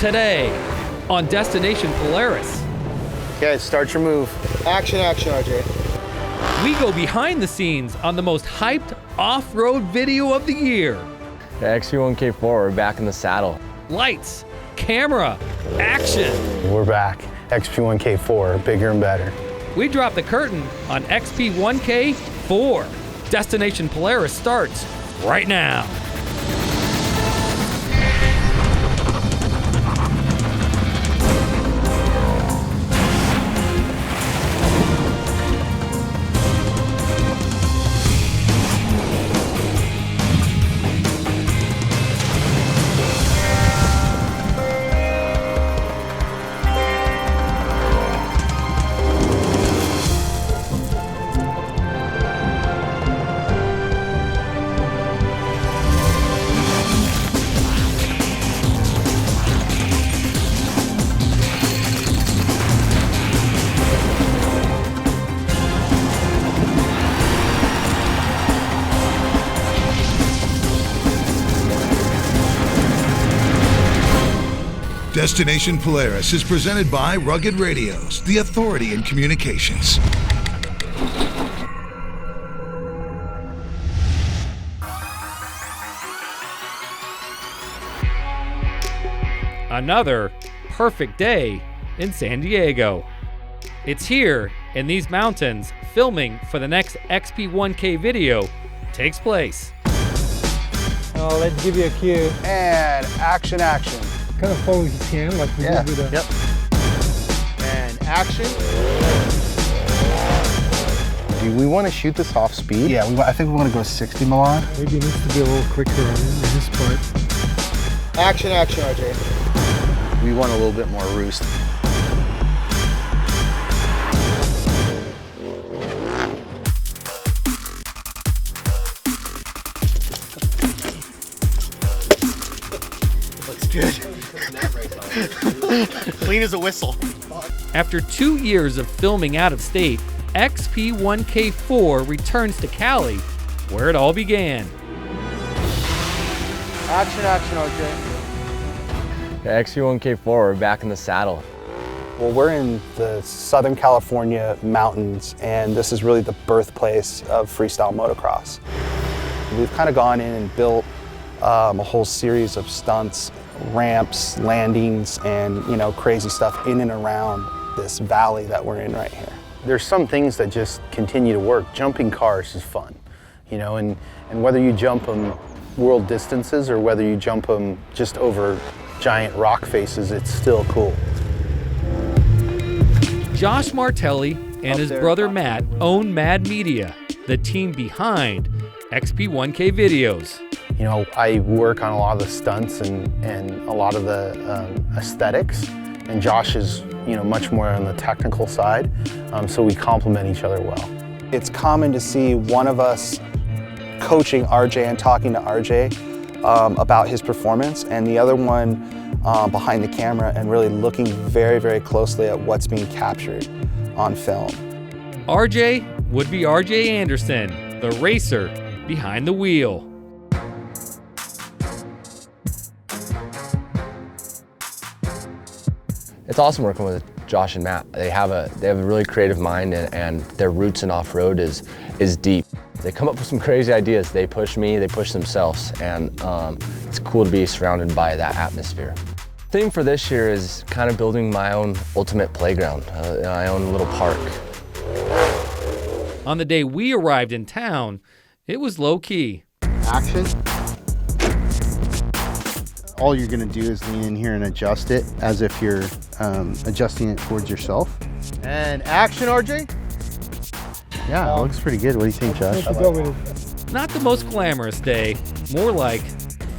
Today on Destination Polaris. Okay, start your move. Action, RJ. We go behind the scenes on the most hyped off-road video of the year. The XP1K4, we're back in the saddle. Lights, camera, action. We're back. XP1K4, bigger and better. We drop the curtain on XP1K4. Destination Polaris starts right now. Destination Polaris is presented by Rugged Radios, the authority in communications. Another perfect day in San Diego. It's here in these mountains filming for the next XP1K video takes place. Oh, let's give you a cue. And action. Kind of follow his hand like we did with the... Yep. And action. Do we want to shoot this off speed? Yeah, I think we want to go 60 Milan. Maybe it needs to be a little quicker on this part. Action, RJ. We want a little bit more roost. Looks good. Clean as a whistle. After 2 years of filming out of state, XP1K4 returns to Cali, where it all began. Action, RJ. The XP1K4, we're back in the saddle. Well, we're in the Southern California mountains, and this is really the birthplace of freestyle motocross. We've kind of gone in and built a whole series of stunts, ramps, landings, and crazy stuff in and around this valley that we're in right here. There's some things that just continue to work. Jumping cars is fun, and whether you jump them world distances or whether you jump them just over giant rock faces, it's still cool. Josh Martelli and his brother Matt own Mad Media, the team behind XP1K videos. I work on a lot of the stunts and a lot of the aesthetics, and Josh is, much more on the technical side, so we complement each other well. It's common to see one of us coaching RJ and talking to RJ about his performance, and the other one behind the camera and really looking very, very closely at what's being captured on film. RJ would be RJ Anderson, the racer behind the wheel. It's awesome working with Josh and Matt. They have a really creative mind, and their roots in off-road is deep. They come up with some crazy ideas. They push me, they push themselves, and it's cool to be surrounded by that atmosphere. The theme for this year is kind of building my own ultimate playground, my own little park. On the day we arrived in town, it was low-key. Action. All you're gonna do is lean in here and adjust it as if you're adjusting it towards yourself. And action, RJ. Yeah, it looks pretty good. What do you think, Josh? Not the most glamorous day, more like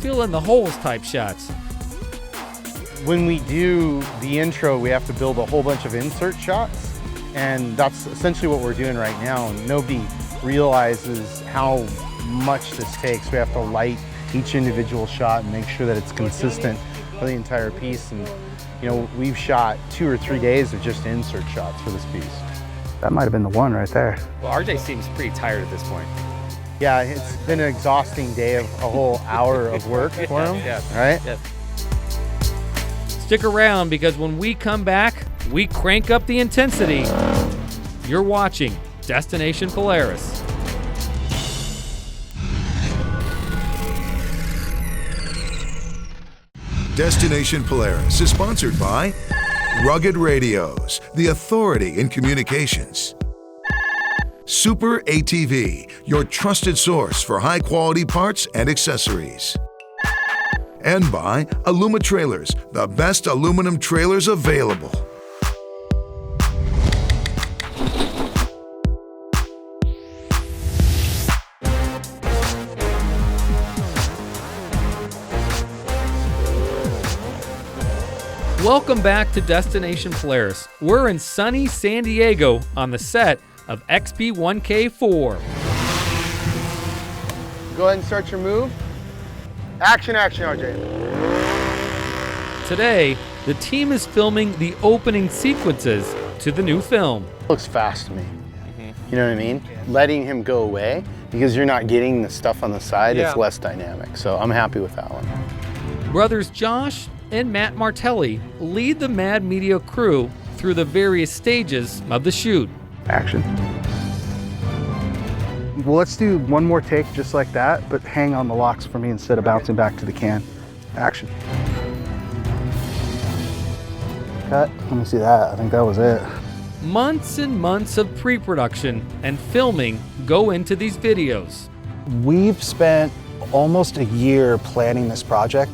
fill in the holes type shots. When we do the intro, we have to build a whole bunch of insert shots, and that's essentially what we're doing right now. Nobody realizes how much this takes. We have to light each individual shot and make sure that it's consistent for the entire piece. And we've shot 2 or 3 days of just insert shots for this piece. That might have been the one right there. Well, RJ seems pretty tired at this point. Yeah, it's been an exhausting day of a whole hour of work for him, Yeah. right? Yeah. Stick around because when we come back, we crank up the intensity. You're watching Destination Polaris. Destination Polaris is sponsored by Rugged Radios, the authority in communications. Super ATV, your trusted source for high-quality parts and accessories. And by Aluma Trailers, the best aluminum trailers available. Welcome back to Destination Polaris. We're in sunny San Diego on the set of XP1K4. Go ahead and start your move. Action, action, RJ. Today, the team is filming the opening sequences to the new film. Looks fast to me. You know what I mean? Letting him go away because you're not getting the stuff on the side, it's less dynamic. So I'm happy with that one. Brothers Josh and Matt Martelli lead the Mad Media crew through the various stages of the shoot. Action. Well, let's do one more take just like that, but hang on the locks for me instead of bouncing back to the can. Action. Cut. Let me see that. I think that was it. Months and months of pre-production and filming go into these videos. We've spent almost a year planning this project.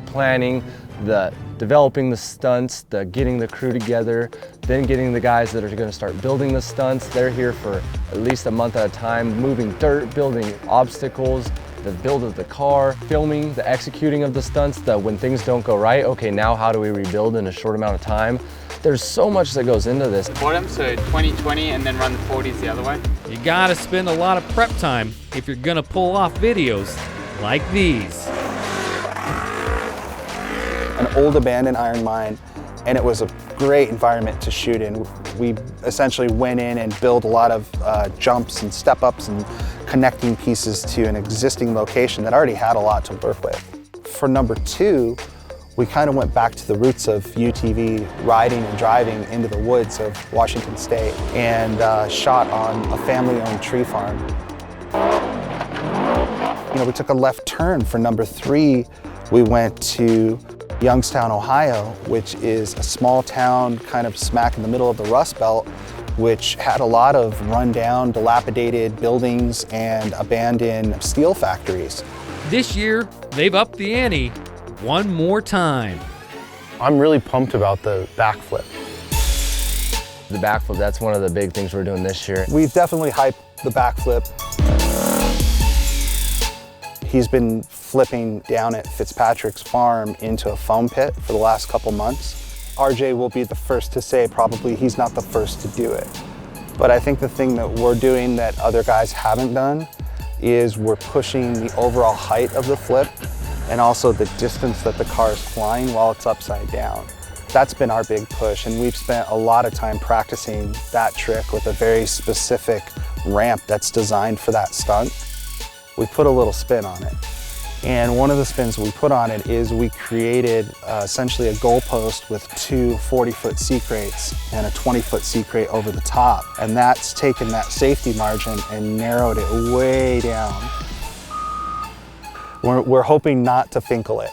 Planning, the developing the stunts, the getting the crew together, then getting the guys that are going to start building the stunts. They're here for at least a month at a time, moving dirt, building obstacles, the build of the car, filming, the executing of the stunts, when things don't go right, okay, now how do we rebuild in a short amount of time? There's so much that goes into this. Bottom, so 20-20 and then run the 40s the other way. You gotta spend a lot of prep time if you're gonna pull off videos like these. An old abandoned iron mine, and it was a great environment to shoot in. We essentially went in and built a lot of jumps and step ups and connecting pieces to an existing location that already had a lot to work with. For number 2, we kind of went back to the roots of UTV riding and driving into the woods of Washington State and shot on a family-owned tree farm. You know, we took a left turn for number 3. We went to Youngstown, Ohio, which is a small town kind of smack in the middle of the Rust Belt, which had a lot of rundown, dilapidated buildings and abandoned steel factories. This year, they've upped the ante one more time. I'm really pumped about the backflip. The backflip, that's one of the big things we're doing this year. We've definitely hyped the backflip. He's been flipping down at Fitzpatrick's farm into a foam pit for the last couple months. RJ will be the first to say probably he's not the first to do it. But I think the thing that we're doing that other guys haven't done is we're pushing the overall height of the flip and also the distance that the car is flying while it's upside down. That's been our big push, and we've spent a lot of time practicing that trick with a very specific ramp that's designed for that stunt. We put a little spin on it. And one of the spins we put on it is we created essentially a goalpost with 2 40-foot seat crates and a 20-foot seat crate over the top. And that's taken that safety margin and narrowed it way down. We're hoping not to finkel it.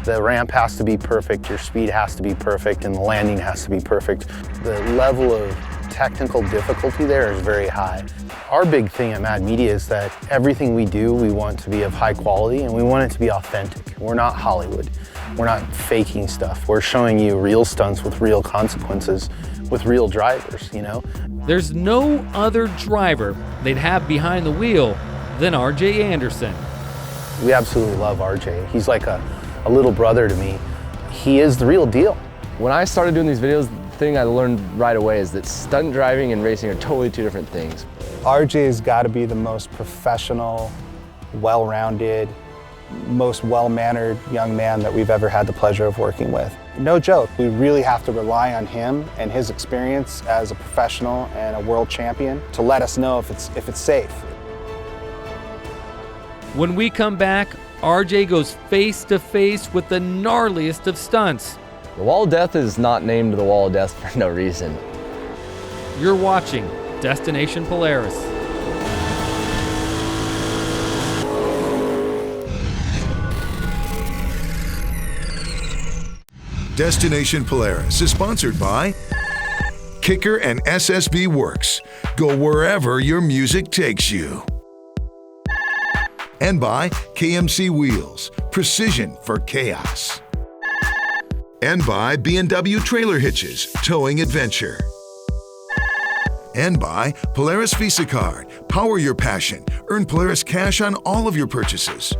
The ramp has to be perfect, your speed has to be perfect, and the landing has to be perfect. The level of technical difficulty there is very high. Our big thing at Mad Media is that everything we do, we want to be of high quality and we want it to be authentic. We're not Hollywood. We're not faking stuff. We're showing you real stunts with real consequences, with real drivers, you know? There's no other driver they'd have behind the wheel than RJ Anderson. We absolutely love RJ. He's like a little brother to me. He is the real deal. When I started doing these videos, the thing I learned right away is that stunt driving and racing are totally 2 different things. RJ's got to be the most professional, well-rounded, most well-mannered young man that we've ever had the pleasure of working with. No joke, we really have to rely on him and his experience as a professional and a world champion to let us know if it's safe. When we come back, RJ goes face to face with the gnarliest of stunts. The Wall of Death is not named the Wall of Death for no reason. You're watching Destination Polaris. Destination Polaris is sponsored by Kicker and SSB Works. Go wherever your music takes you. And by KMC Wheels, precision for chaos. And by B&W Trailer Hitches, towing adventure. And by Polaris Visa Card, power your passion. Earn Polaris cash on all of your purchases.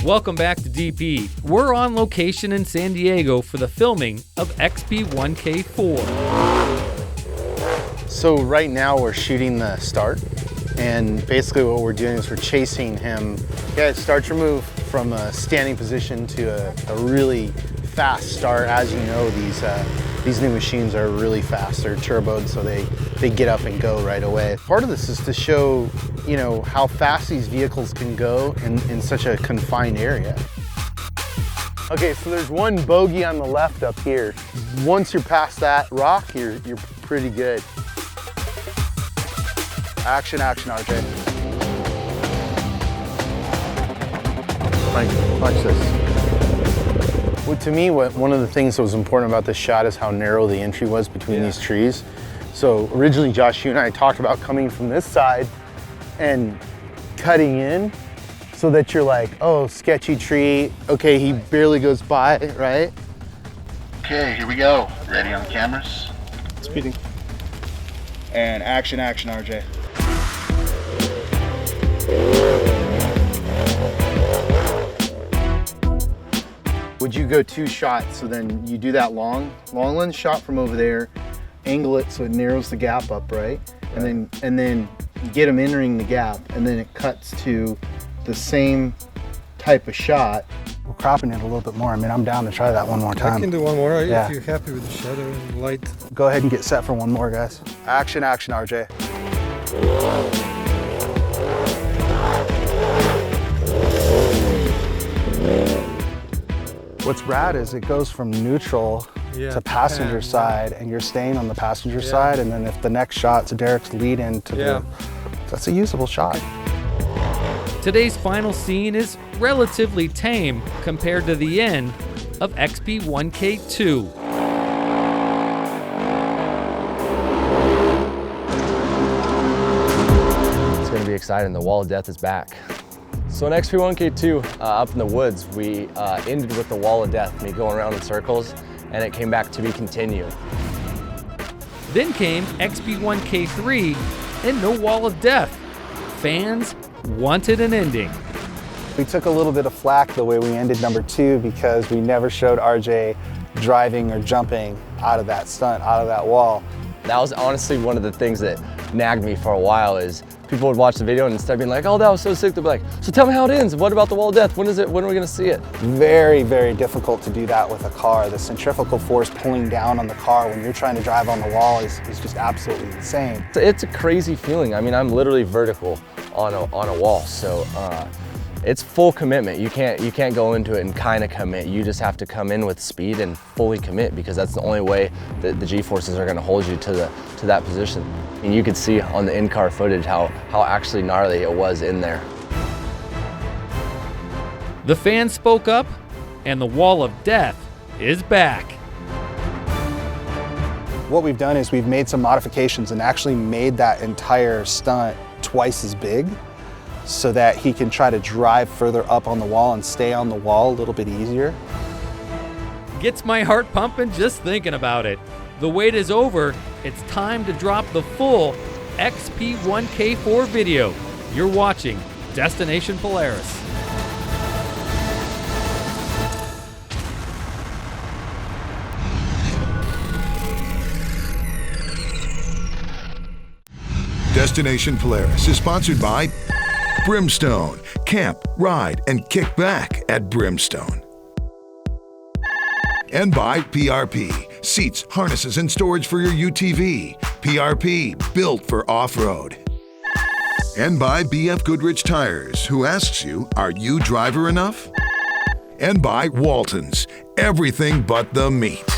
Welcome back to DP. We're on location in San Diego for the filming of XP1K4. So right now we're shooting the start, and basically what we're doing is we're chasing him. Yeah, start your move from a standing position to a really fast start. As you know, these new machines are really fast. They're turboed, so they get up and go right away. Part of this is to show, you know, how fast these vehicles can go in such a confined area. Okay, so there's one bogey on the left up here. Once you're past that rock, you're pretty good. Action, RJ. Watch this. Well, to me, one of the things that was important about this shot is how narrow the entry was between these trees. So originally, Josh, you and I talked about coming from this side and cutting in so that you're like, oh, sketchy tree. Okay, he barely goes by, right? Okay, here we go. Ready on the cameras? Speeding. And action, RJ. Would you go 2 shots? So then you do that long lens shot from over there, angle it so it narrows the gap up, right? And then get him entering the gap, and then it cuts to the same type of shot. We're cropping it a little bit more. I mean, I'm down to try that one more time. I can do one more Yeah. if you're happy with the shadow and light. Go ahead and get set for one more, guys. Action, RJ. What's rad is it goes from neutral to passenger side, and you're staying on the passenger side, and then if the next shot's Derek's lead into that's a usable shot. Today's final scene is relatively tame compared to the end of XP1K2. It's gonna be exciting. The Wall of Death is back. So in XP1K2, up in the woods, we ended with the Wall of Death, me going around in circles, and it came back to be continued. Then came XP1K3 and no Wall of Death. Fans wanted an ending. We took a little bit of flack the way we ended number 2 because we never showed RJ driving or jumping out of that stunt, out of that wall. That was honestly one of the things that nagged me for a while is people would watch the video and instead of being like, oh, that was so sick, they'd be like, so tell me how it ends. What about the Wall of Death? When is it? When are we gonna see it? Very, very difficult to do that with a car. The centrifugal force pulling down on the car when you're trying to drive on the wall is just absolutely insane. It's a crazy feeling. I mean, I'm literally vertical on a wall, so it's full commitment. You can't go into it and kind of commit. You just have to come in with speed and fully commit because that's the only way that the G-forces are going to hold you to that position. And you could see on the in-car footage how actually gnarly it was in there. The fans spoke up, and the Wall of Death is back. What we've done is we've made some modifications and actually made that entire stunt twice as big so that he can try to drive further up on the wall and stay on the wall a little bit easier. Gets my heart pumping just thinking about it. The wait is over. It's time to drop the full XP1K4 video. You're watching Destination Polaris. Destination Polaris is sponsored by Brimstone. Camp, ride, and kick back at Brimstone. And by PRP, seats, harnesses, and storage for your UTV. PRP, built for off-road. And by BF Goodrich Tires, who asks you, are you driver enough? And by Waltons, everything but the meat.